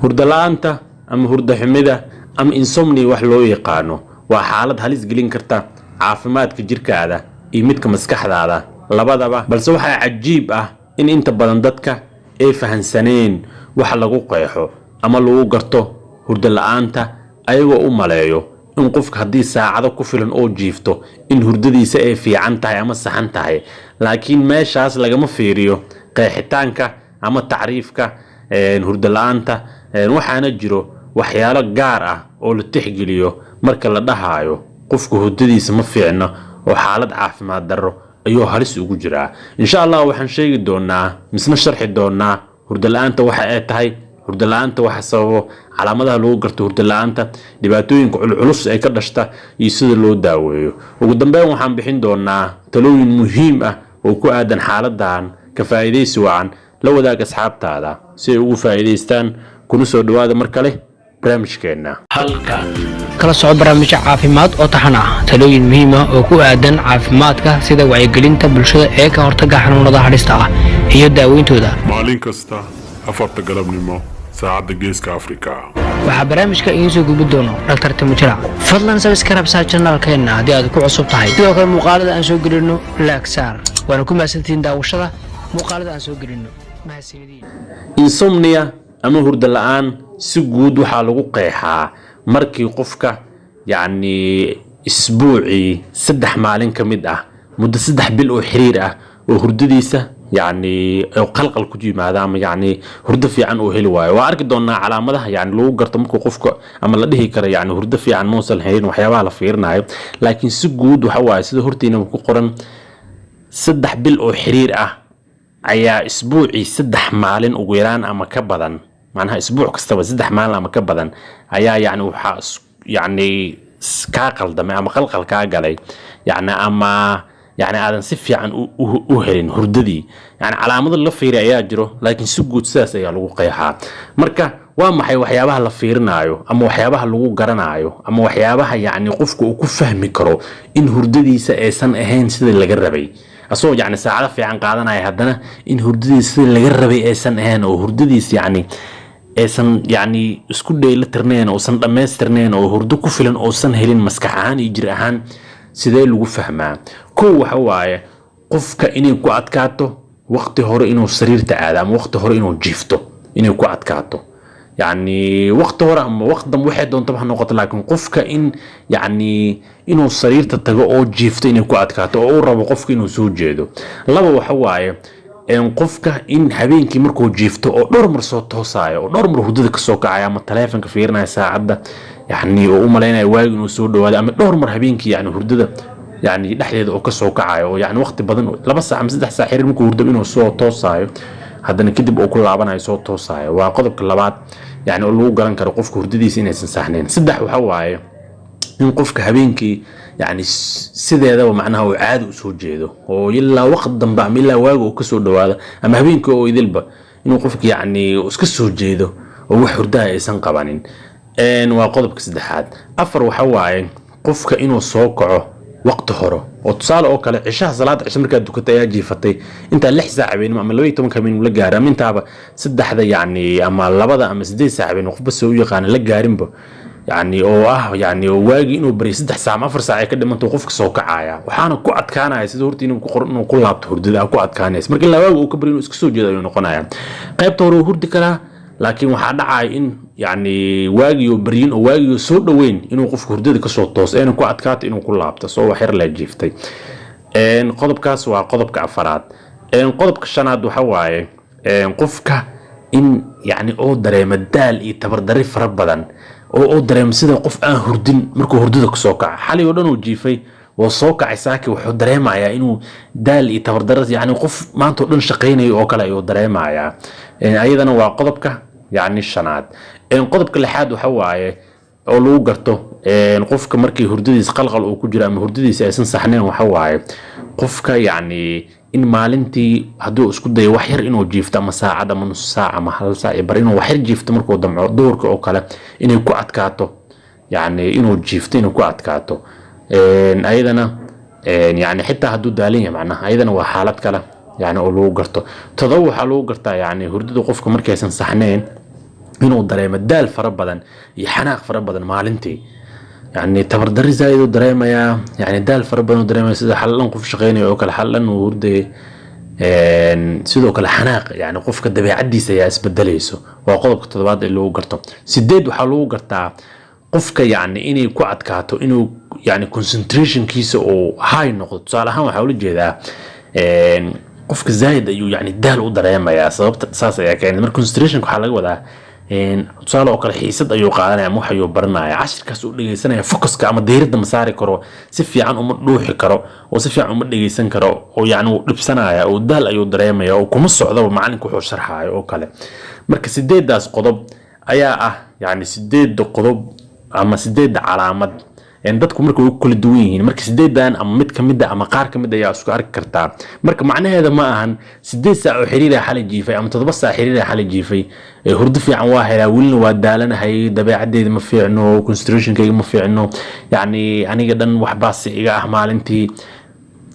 hurdo la'aanta ama hurdo xumida ama insomnia wax loo yaqaano waa xaalad halis gelin karta caafimaadka jirkaada iyo midka maskaxdaada labadaba, balse waxaa cajiib ah in inta badan dadka ay fahansaneen waxa lagu qeexo ama lagu garto hurdo la'aanta ayagoo u maleeyo in qofka haddii saacado ku filan oo jiifto in hurdadiisa ay fiican tahay ama saxan tahay, laakiin meeshaas lagama fiiriyo qeexitaanka ama tacriifka hurdo la'aanta. waxaana jiro waxyaalo gaar ah oo la tixgeliyo marka la dhahayo qofku hurdadiisa ma fiicno oo xaalad caafimaad darro ayuu halis ugu jiraa. insha Allah waxaan sheegi doonaa misna sharxi doonaa hurdo la'aanta waxa ay tahay, hurdo la'aanta waxa sababo, calaamadaha lagu garto hurdo la'aanta, dhibaatooyinka culculus ee ka dhashta iyo sida loo daaweeyo. ugu dambeyn waxaan bixin doonaa talooyin muhiim ah oo ku aadan xaaladan. ka faa'iideysi wacan la wadaag asxaabtaada si ay ugu faa'iideystaan. kuna soo dhawaada mar kale barnaamijkeena halkan kala soco barnaamijka caafimaad oo taxan ah, talooyin muhiim ah oo ku aadan caafimaadka sida wacyigelinta bulshada ee ka hortagga xanuunada halista ah iyo daaweyntooda. maalin kasta 4 galabnimo saacadda geeska Afrika. waxaa barnaamijka idiin soo gudbin doono Dr. Timujira. fadlan subscribe channelkeena haddii aad ku cusub tahay. sidoo kale muuqaalada aan soo gelino like saar. waana ku mahadsantihiin daawashada muuqaalada aan soo gelino. mahadsanidin. insomnia ama hurdo la'aan si guud waxaa lagu qeexaa markii qofka isbuucii 3 maalin ka mid ah muddo 3 bil oo xiriir ah oo hurdadiisa oo qalqal ku yimaada ama hurdo fiican oo heli waayo. waa arki doonaa calaamadaha lagu garto markuu qofka ama la dhihi karo hurdo fiican muusan helin, waxyaabaha la fiirinayo. laakiin si guud waxa waaye sida hortiina ku qoran 3 bil oo xiriir ah ayaa isbuucii 3 maalin ugu yaraan ama ka badan, macnaha isbuuc kastaba 3 maalin ama ka badan ayaa waxa ka qaldamay ama qalqal ka galay ama aadan si fiican u helin hurdadii. calaamado la fiiriyo ayaa jiro, laakiin si guud sidaas ayaa lagu qeexaa. marka waa maxay waxyaabaha la fiirinayo ama waxyaabaha lagu garanayo ama waxyaabaha qofku uu ku fahmi karo in hurdadiisa aysan ahayn sida laga rabay, asoo saacado fiican qaadanaya haddana in hurdadiisa sida laga rabay aysan ahayn oo hurdadiisa aysan isku dheelitirnayn oo san dhameystirnayn oo hurdo ku filan oo san helin maskax ahaan iyo jir ahaan. sidee lagu fahmaa? kow waxa waaye qofka inay ku adkaato waqti hore inuu sariirta aado ama waqti hore inuu jiifto inay ku adkaato. waqti hore ama waqti dambe waxay doonto ha noqoto, laakiin qofka inuu sariirta tago oo jiifto inay ku adkaato oo uu rabo qofka inuu soo jeedo. laba waxa waaye qofka in habeenkii markuu jiifto oo dhowr mar soo toosayo oo dhowr mar hurdada ka soo kacaya ama taleefanka fiirinaya saacadda oo u maleynaya waagi inuu soo dhawaado ama dhowr mar habeenkii hurdada dhexdeeda oo ka soo kacayo oo waqti badan 2 saac ama 3 saac xiriir markuu hurdo inuu soo toosayo haddana kadib uu ku laabanayo soo toosayo. waa qodobka labaad oo lagu garan karo qofka hurdadiisa inaysan saxnayn. 3 waxa waaye in qofka habeenkii sideedaba macnaha uu caadi u soo jeedo oo ilaa waqti dambe ama ilaa waaga uu ka soo dhawaado ama habeenkii oo idilba inuu qofka iska soo jeedo oo wax hurdaa aysan qabanin. waa qodobka 3. 4 waxa waaye qofka inuu soo kaco waqti hore oo tusaale oo kale cishaha salaada cisho markaa dukatay ayaa jiifatay inta 6 saac habeenimo ama 12 habeenimo la gaaro ama intaaba 3 ama 2 ama 8 saac habeenimo qofba soo u yaqaan la gaarinba oo waagi inuu bari 3 saac ama 4 saac ay ka dhimanto qofka soo kacaya. waxaana ku adkaanaya sida hortii inuu ku qoran inuu ku laabto hurdada ku adkaanaysa markii la waagi uu ka bari inuu iska soo jeedo ayuu noqonaya. qaybta hore uu hurdi karaa, laakiin waxaa dhacay in waagi bariin oo waagi soo dhaweyn inuu qofku hurdada ka soo toos ku adkaato inuu ku laabto soo wax yar la jiiftay. qodobkaas waa qodobka 4. qodobka 5 waxa waaye qofka in oo dareema daal iyo tabardari fara badan oo dareema sida qof aan hurdin markuu hurdada ka soo kaco. xalay oo dhan uu jiifay oo soo kacay saaki wuxuu dareemayaa inuu daal iyo tabardaro qof maanta oo dhan shaqeynayo oo kale ayuu dareemayaa. ayadana waa qodobka 5. qodobka 6 waxa waaye oo lagu garto qofka markii hurdadiisa qalqal uu ku jiro ama hurdadiisa aysan saxnayn waxa waaye qofka in maalintii hadduu isku dayo wax yar inuu jiifto ama saacad ama nus saac ama hal saac bar inuu wax yar jiifto markuu damco duhurka oo kale inay ku adkaato inuu jiifto inuu ku adkaato. ayadana xitaa hadduu daalan yahay macnaha ayadana waa xaalad kale oo lagu garto. 7 waxaa lagu gartaa hurdada qofka markaysan saxnayn inuu dareemo daal fara badan iyo xanaaq fara badan maalintii يعني تبردري زايد ودريما يعني دال فربنا ودريما سيدا حلان قف شقيني او كلا حلان وردي سيدو كلا حناق يعني قف كدبي عدي سيا اسبدليسو وقضب كتضباد اللي هو قرطو سيديد وحلو قرطا قفك يعني اني كو عدكاتو انو يعني كونسنتريشن كيسو او هاي نقطة صالحا وحاول جيدا قفك زايد ايو يعني دال ودريما يا سببت اساسا يا كان مر كونسنتريشن كو حلق ودا tusaale oo kale xiisad ayuu qaadanaya ama waxayuu baranaya cashirkaas uu dhageysanaya focuska ama diiradda ma saari karo si fiican uma dhuuxi karo oo si fiican uma dhageysan karo oo yani uu dhibsanaya oo daal ayuu dareemaya oo kuma socdo macalinku wuxuu sharxayo oo kale marka sideedaas qodob ayaa ah yani sideed qodob ama sideed calaamad dadku markay u kala duwan yihiin marka sideedan ama mid kamid ah ama qaar kamid ah ayaa isku arki kartaa marka macnaheedu ma ahan 8 saac oo xiriir ah xal jiifay ama 7 saac xiriir ah xal jiifay hurdo fiican waa helaa wilna waa daalanahay dabeecadeeda ma fiicno concentration-kayga ma fiicno yani aniga dhan wax baas iga ah maalintii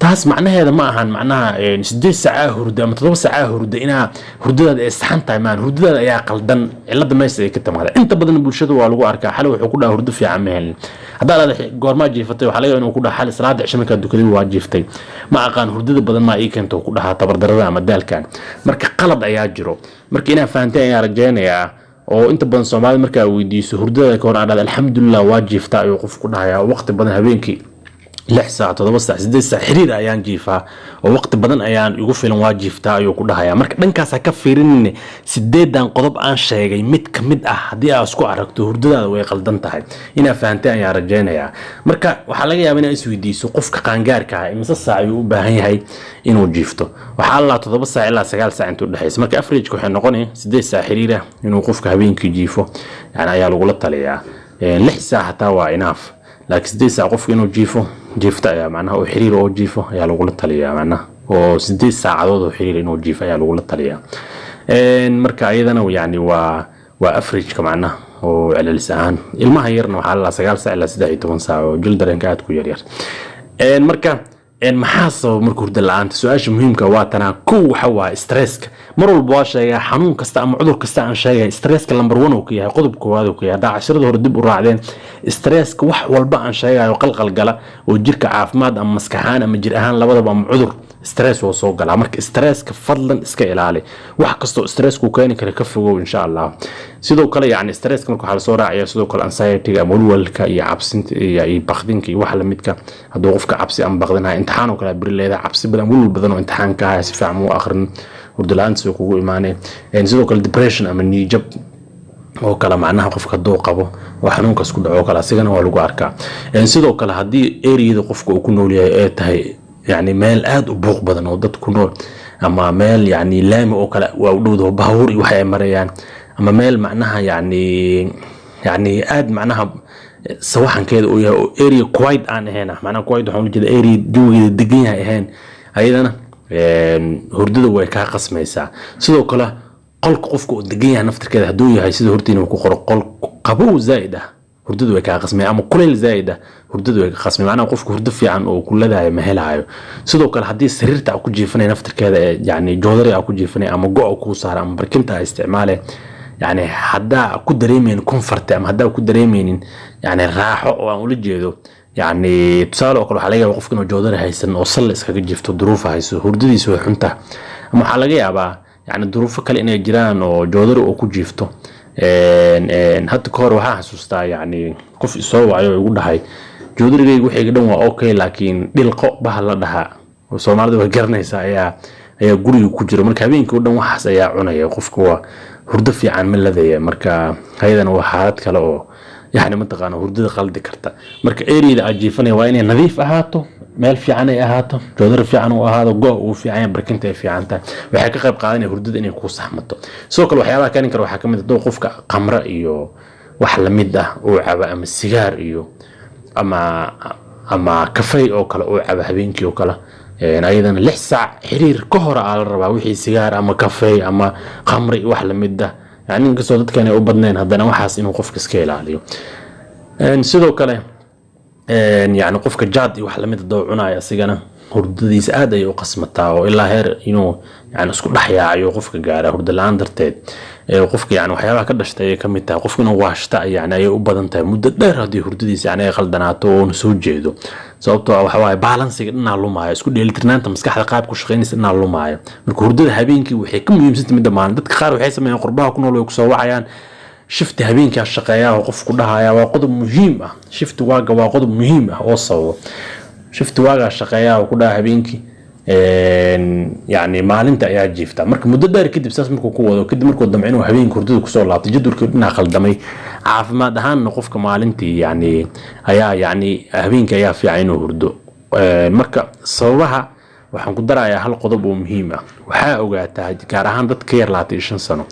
taas macnaheedu ma ahan macnaha 8 saac hurdo ama 7 saac hurdo ina hurdada ay saxan tahay maan hurdada ayaa qaldan cilada meesha ay ka timaada inta badan bulshada waa lagu arkaa xal wuxuu ku dhahay hurdo fiican ma helin hadaa la goorma jiifatay waxa laga inuu ku dhahay xal salaada cisho marka dukadii waa jiiftay ma aqaan hurdada badan ma ay keento ku dhahay tabardarada ama daalkan marka qalad ayaa jiro marka ina fahanteen ayaa rajaynayaa oo inta badan Soomaali marka weydiiso hurdada ka hor aad alxamdulillah waa jiiftaa ayuu qof ku dhahay waqti badan habeenkii 6 ساعات 7 ساعات 8 ساعات xiriir ayaan jiifaa oo waqti badan ayaan igu filan waa jiiftaa ayuu ku dhahayaa marka dhankaas ka fiirin sideedan qodob aan sheegay mid kamid ah hadii aad isku aragto hurdadaada way qaldan tahay ina fahanteen ayaa rajaynayaa marka waxa laga yaabaa inaad isweydiiso qofka qaangaarka ah imisa saac uu u baahan yahay inuu jiifto waxa la 7 saac ilaa 9 saac intuu dhaxayso marka average waxay noqonay 8 saac xiriir ah inuu qofka habeenkii jiifo yani ayaa lagu la taliyaa 6 saac hataa waa enough laakiin 8 saac qofka inuu jiifo jiifta ayaa macnaha oo xiriir oo jiifo ayaa lagu la taliyaa macnaha oo 8 saacadood oo xiriir inuu jiifo ayaa lagu la taliyaa marka ayadana yani waa average ka macnaha oo celcelis ahaan ilmaha yarna waxa la 9 saac ilaa 13 saac oo jil dareenka aad ku yar yar marka maxaa sabab marka hurdo la'aanta su'aasha muhiimka waa tanaa kow waxa waa stresska mar walba waa sheegay xanuun kasta ama cudur kasta aan sheegay stresska number 1 uu ka yahay qodob koowaad uu ka yahay daacashada hore dib u raacdeen stresska wax walba aan sheegayo qalqal gala oo jirka caafimaad ama maskaxaan ama jir ahaan labadaba ama cudur stress oo soo gala marka stresska fadlan iska ilaali wax kasto stress ku keeni kara ka fogow insha Allah sidoo kale yani stresska marka waxa la soo raaciyaa sidoo kale anxiety ama walwalka iyo cabsinta iyo baqdinka iyo wax la midka haduu qofka cabsi ama baqdinaha imtixaan oo kala bir leedahay cabsi badan walwal badan oo imtixaanka ah si fiican u akhrin hurdalaanta soo kugu imaanay sidoo kale depression ama niyad oo kala macnaha qofka doo qabo oo xanuunkaas ku dhaco kala asigana waa lagu arkaa sidoo kale hadii area qofka uu ku nool yahay ay tahay يعني ميل آد وبوق بدن ودت كنول أما ميل يعني لامي أو كلا وودوده بهوري وحياة مريان أما ميل معناها يعني آد معناها سواحا كده ويا اريا كويد أنا هنا معناها كويد وحول كده اريا جوي الدقيقة هين أيضا هردده ويكا قسم يسا سيدو كلا قلق قفكو الدقيقة نفتر كده هدوية هاي سيدو هرتين وكو قرق قلق قبو زايدة hurdadu way ka qasmay ama kuleel zaayida hurdadu way ka qasmay macna qofku hurdo fiican oo kuladaay ma helayo sidoo kale hadii sariirta ku jiifanay naftirkeeda yani joodari ku jiifanay ama go' ku saar ama barkinta isticmaale yani hadaa ku dareemeen comfort ama hadaa ku dareemeen yani raaxo oo aan ula jeedo yani tusaale oo kale waxa laga yaabaa qofku inuu joodari haysan oo sal iskaga jiifto duruuf hayso hurdadiisu way xunta ama waxa laga yaabaa yani duruufo kale inay jiraan oo joodari oo ku jiifto hadda ka hor waxaa xasuustaa yani qof isoo waayo ugu dhahay joodrigaygu wixii dhan waa okay laakiin dhilqo bah la dhahaa Soomaalida way garanaysaa ayaa guriga ku jira marka habeenkii oo dhan waxaas ayaa cunaya qofku waa hurdo fiican ma leedahay marka hay'adana waa xaalad kale oo يعني منطقة هردة قلدي كرتا مرك إيري أجيفني ويني نظيف أهاتو مال في عني أهاتو جودر في عنو أهاتو جو وفي عين بركنت في عنتا وحكي قيب قاعدين هردة إني يكون صحمته سوق الوحياة كان يكره حكم الدو قفك قمرة إيو وحلا مدة وعبا أم السيجار إيو أما كفي أو كلا وعبا هبينكي أو كلا يعني أيضا لحسع حرير كهرة على الربع وحي سيجار أما كفي أما قمري وحلا مدة يعني inkastoo dadkani u badneen hadana waxaas inuu qofka iska ilaaliyo sidoo kale يعني qofka jaad iyo wax la mid ah cunaya asigana hurdadiisa aad ay u qasmataa oo ilaa heer inuu yani isku dhaxyaayo qofka gaara hurdo la'aan darteed qofka yani waxyaabaha ka dhashtay ay kamid tahay qofka inuu waashta yani ay u badan tahay muddo dheer hadii hurdadiisa yani ay qaldanaato oo soo jeedo sababtoo ah waxa waaye balansiga dhinaa lumaayo isku dheelitirnaanta maskaxda qaab ku shaqeynaysa dhinaa lumaayo marka hurdada habeenkii waxay ka muhiimsan midda maalin dadka qaar waxay sameeyaan qurbaha ku nool way ku soo wacayaan shifti habeenkii shaqeeyaa oo qofku dhahayaa waa qodob muhiim ah shifti waaga waa qodob muhiim ah oo sabab shifti waaga shaqeeyaa oo ku dhaha habeenkii يعني maalinta ayaa jiifta marka muddo dheer kadib saas markuu ku wado kadib markuu damcin uu habeenkii hurdada ku soo laabtay jadwalkii dhinaca khaldamay caafimaad ahaan qofka maalintii yani ayaa yani habeenkii ayaa fiican inuu hurdo marka sababaha waxaan ku darayaa hal qodob oo muhiim ah waxa ogaataa gaar ahaan dadka yar 25 sano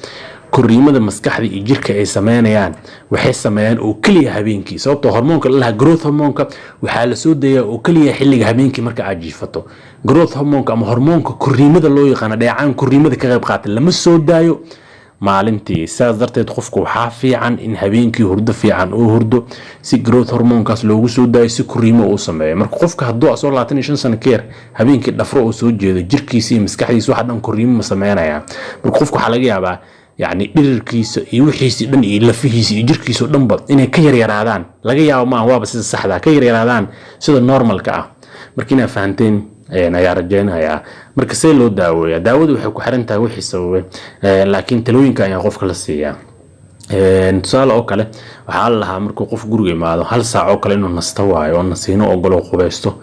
koriimada maskaxda iyo jirka ay sameeyaan waxay sameeyaan oo kaliya habeenkii sababtoo hormoonka la growth hormoonka waxa la soo deeyaa oo kaliya xilliga habeenkii marka aad jiifato growth hormoonka ama hormoonka koriimada loo yaqaan dheecaan koriimada ka qayb qaata lama soo daayo maalintii saas darteed qofku waxa fiican in habeenkii hurdo fiican oo hurdo si growth hormoonkaas loogu soo daayo si koriimo uu sameeyo marka qofka hadduu asoo 25 sano ka yar habeenkii dhafro oo soo jeedo jirkiisa iyo maskaxdiisa waxa dhan koriimo ma sameeynaya marka qofku waxa laga yaabaa يعني dhirkiisa iyo wixiisa dhan iyo lafihiisa iyo jirkiisa dhanba inay ka yaryaraadaan laga yaabo ma waa sida saxda ka yaryaraadaan sida normalka ah markii ay fahanteen ayaa rajaynayaa marka see loo daaweeyaa daawadu waxay ku xiran tahay wixii sababay laakiin talooyinka ayaa qofka la siiyaa tusaale oo kale waxa la lahaa markuu qof guriga imaado hal saac oo kale inuu nasto waayo oo nasiino ogolo qubaysto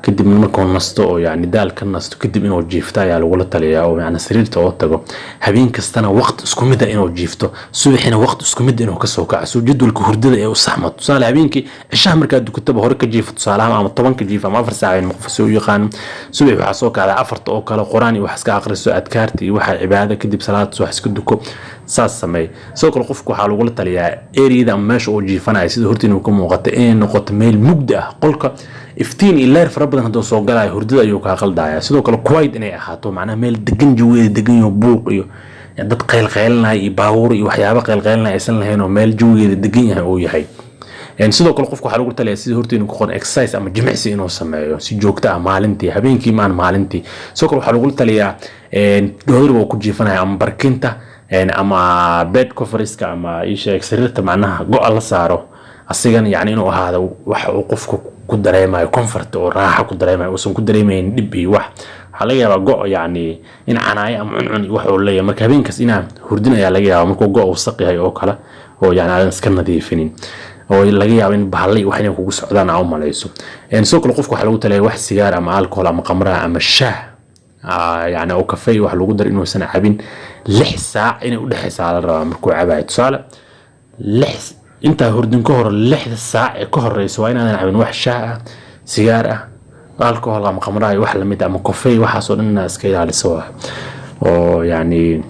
kadib markuu nasto oo yani daal ka nasto kadib inuu jiifto ayaa lagu la taliyaa oo yani sariirta oo tago habeen kastana waqti isku mid ah inuu jiifto subaxina waqti isku mid inuu ka soo kaco jadwalka hurdada ee u saxmato tusaale habeenkii cishaha marka dukataba hore ka jiifto tusaalaha ama 10 ka jiif ama 4 saac qof soo yaqaan subax waxa soo kacda 4 oo kale quraan iyo wax iska aqriso adkaarti iyo waxa cibaado kadib salaad subax iska duko saas sameey soo kale qofku waxa lagu la taliyaa area meesha uu jiifanayo sida horta inuu ka muuqato in noqoto meel mugdi ah qolka iftiin ilaa fara badan hadoo soo galay hurdada ayuu ka qaldaaya sidoo kale quiet inay ahaato macnaha meel degan jawigeeda degan iyo buuq iyo dad qeylqeylnaa iyo baawur iyo waxyaabo qeylqeylnaa aysan lahayn oo meel jawigeeda degan yahay oo yahay sidoo kale qofku waxa lagu taliyaa sida horta inuu ku qor exercise ama jimicsi inuu sameeyo si joogto ah maalintii habeenkii maalintii sidoo kale waxa lagu taliyaa doodar oo ku jiifanaya ama barkinta ama bed coverska ama isha sariirta macnaha go'a la saaro asigan yani inuu ahaado waxa uu qofku ku dareemayo comfort oo raaxo ku dareemayo oo san ku dareemayeen dib iyo wax waxa laga yaabaa go' yani in canaaya ama cuncun wax oo leeyahay marka habeenkaas ina hurdin ayaa laga yaabaa markuu go' wasaq yahay oo kale oo yani aan iska nadiifinin oo laga yaabo in bahalay wax inay kugu socdaan oo malayso soo kale qofku waxa lagu taliyaa wax sigaar ama alcohol ama qamra ama shaah يعني او كافيه wax lagu dar inuu san cabin 6 saac inay u dhaxaysaa la rabaa markuu cabayo tusaale 6 inta hurdin ka hor 6 saac ka horeyso waa inaan cabin wax shaah sigaar ah alcohol ama qamra wax la mid ah ama kafee waxa soo dhan iska ilaaliso oo yani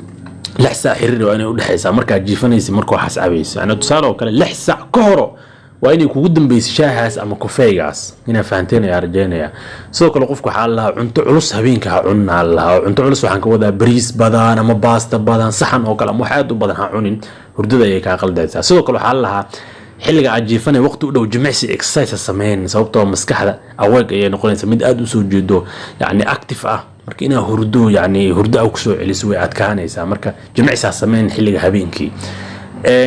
6 saac xiriir waa inay u dhaxaysaa marka jiifanaysa markuu xas cabayso ana tusaale oo kale 6 saac ka hor waa inay kugu dambeysay shaahaas ama kafeegaas ina fahanteen ayaa rajaynaya sidoo kale qofku waxa la cunto culus habeenka ha cunna la cunto culus waxaan ka wadaa bariis badan ama pasta badan saxan oo kale ama wax aad u badan ha cunin hurdada ay ka qaldaysaa sidoo kale waxa la xilliga ajiifana waqti u dhow jimicsi exercise sameeyeen sababtoo maskaxda aweeg ay noqonaysa mid aad u soo jeedo yani active ah marka ina hurdo yani hurdo ku soo celiso way adkaanaysaa marka jimicsi sameeyeen xilliga habeenkii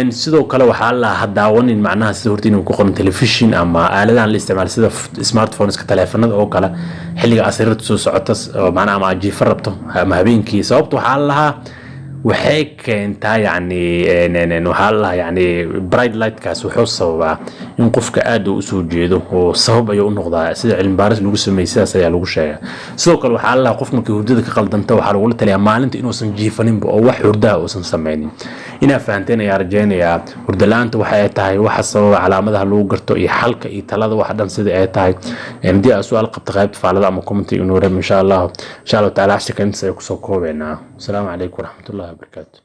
sidoo kale waxa la hadaawanin macnaha sida horta inuu ku qoran television ama aaladahan la isticmaalo sida smartphones ka telefoonada oo kale xilliga asirta soo socota macnaha ma jiifar rabto ama habeenkii sababtoo waxa la waxay keentaa yani waxa la yani bright light kaas wuxuu sababaa in qofka aad u soo jeedo oo sabab ay u noqdaa sida cilmi baaris lagu sameeyay sidaas ayaa lagu sheegay sidoo kale waxa la qof markii hurdada ka qaldanta waxa lagu taliyaa maalinta inuusan jiifanin oo wax hurdaa uusan sameeynin ina fahanteen ayaa rajaynaya hurda la'aanta waxa ay tahay waxa sababa calaamadaha lagu garto iyo xalka iyo talada waxa dhan sida ay tahay indii su'aal qabta qaybta faalada ama comment inuu rab insha Allah ta'ala ashka inta ay ku soo koobeena assalamu alaykum warahmatullahi wabarakatuh